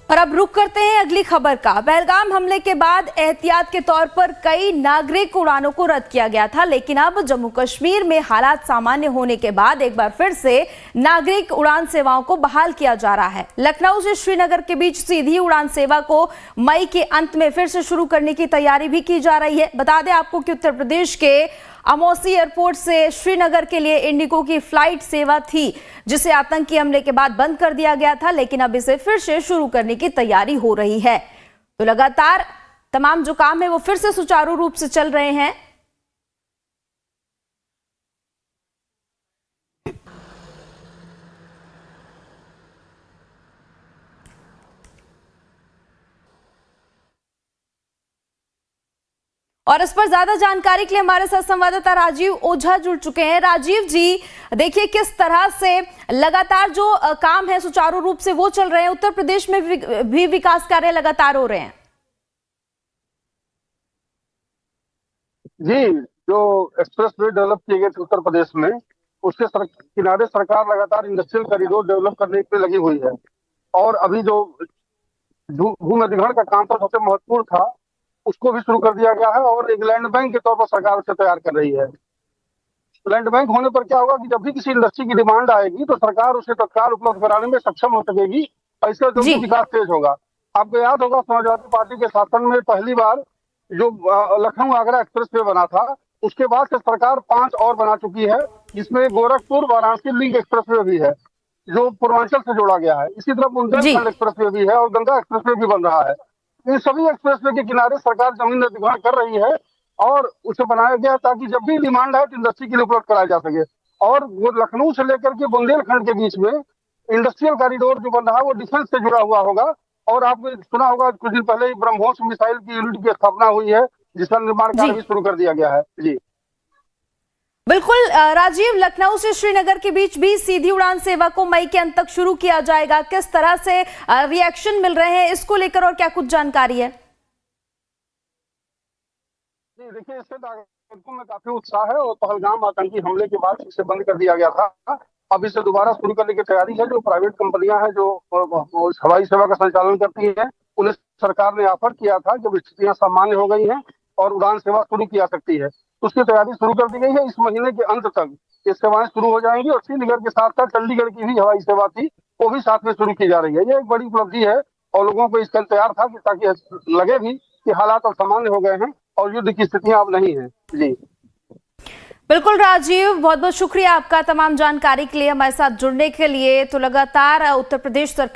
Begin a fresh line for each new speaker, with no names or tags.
और अब रुक करते हैं अगली खबर का। पहलगाम हमले के बाद एहतियात के तौर पर कई नागरिक उड़ानों को रद्द किया गया था, लेकिन अब जम्मू कश्मीर में हालात सामान्य होने के बाद एक बार फिर से नागरिक उड़ान सेवाओं को बहाल किया जा रहा है। लखनऊ से श्रीनगर के बीच सीधी उड़ान सेवा को मई के अंत में फिर से शुरू करने की तैयारी भी की जा रही है। बता दें आपको कि उत्तर प्रदेश के अमौसी एयरपोर्ट से श्रीनगर के लिए इंडिगो की फ्लाइट सेवा थी, जिसे आतंकी हमले के बाद बंद कर दिया गया था, लेकिन अब इसे फिर से शुरू करने की तैयारी हो रही है। तो लगातार तमाम जो काम है वो फिर से सुचारू रूप से चल रहे हैं। और इस पर ज्यादा जानकारी के लिए हमारे साथ संवाददाता राजीव ओझा जुड़ चुके हैं। राजीव जी, देखिए किस तरह से लगातार जो काम है सुचारू रूप से वो चल रहे हैं। उत्तर प्रदेश में भी विकास कार्य लगातार हो रहे हैं।
जी, जो एक्सप्रेस वे डेवलप किए गए थे उत्तर प्रदेश में, उसके किनारे सरकार लगातार इंडस्ट्रियल कॉरिडोर डेवलप करने पे लगी हुई है। और अभी जो भूमि अधिग्रहण का काम था, सबसे महत्वपूर्ण था, उसको भी शुरू कर दिया गया है और एक लैंड बैंक के तौर पर सरकार उसे तैयार कर रही है। लैंड बैंक होने पर क्या होगा कि जब भी किसी इंडस्ट्री की डिमांड आएगी तो सरकार उसे तत्काल उपलब्ध कराने में सक्षम हो सकेगी। ऐसे जो विकास तेज होगा। आपको याद होगा, समाजवादी पार्टी के शासन में पहली बार जो लखनऊ आगरा एक्सप्रेस वे बना था, उसके बाद से सरकार 5 और बना चुकी है, जिसमें Gorakhpur Varanasi link express way भी है जो पूर्वांचल से जोड़ा गया है। इसी तरह बुंदेलखंड एक्सप्रेस वे भी है और गंगा एक्सप्रेस वे भी बन रहा है। इन सभी एक्सप्रेसवे के किनारे सरकार जमीन अधिग्रहण कर रही है और उसे बनाया गया ताकि जब भी डिमांड आए तो इंडस्ट्री के लिए उपलब्ध कराया जा सके। और वो लखनऊ से लेकर के बुंदेलखंड के बीच में इंडस्ट्रियल कॉरिडोर जो बन रहा है वो डिफेंस से जुड़ा हुआ होगा। और आपने सुना होगा कुछ दिन पहले ही ब्रह्मोस मिसाइल की यूनिट की स्थापना हुई है, जिसका निर्माण कार्य भी शुरू कर दिया गया है। जी
बिल्कुल राजीव, लखनऊ से श्रीनगर के बीच भी सीधी उड़ान सेवा को मई के अंत तक शुरू किया जाएगा। किस तरह से रिएक्शन मिल रहे हैं इसको लेकर और क्या कुछ जानकारी है?
जी देखिए, इससे नागरिकों में काफी उत्साह है और पहलगाम आतंकी हमले के बाद इसे बंद कर दिया गया था। अब इसे दोबारा शुरू करने की तैयारी है। जो प्राइवेट कंपनियां हैं जो हवाई सेवा का संचालन करती हैं, उन्हें सरकार ने ऑफर किया था जब स्थितियां सामान्य हो गई हैं और उड़ान सेवा शुरू की जा सकती है, उसकी तैयारी शुरू कर दी गई है। इस महीने के अंत तक ये सेवाएं शुरू हो जाएंगी और श्रीनगर के साथ साथ चंडीगढ़ की भी हवाई सेवा थी, वो भी साथ में शुरू की जा रही है। ये एक बड़ी उपलब्धि है और लोगों को इसका इंतजार था कि ताकि लगे भी कि हालात अब सामान्य हो गए हैं और युद्ध की स्थितियां अब नहीं है। जी
बिल्कुल राजीव, बहुत बहुत शुक्रिया आपका तमाम जानकारी के लिए, हमारे साथ जुड़ने के लिए। तो लगातार उत्तर प्रदेश सरकार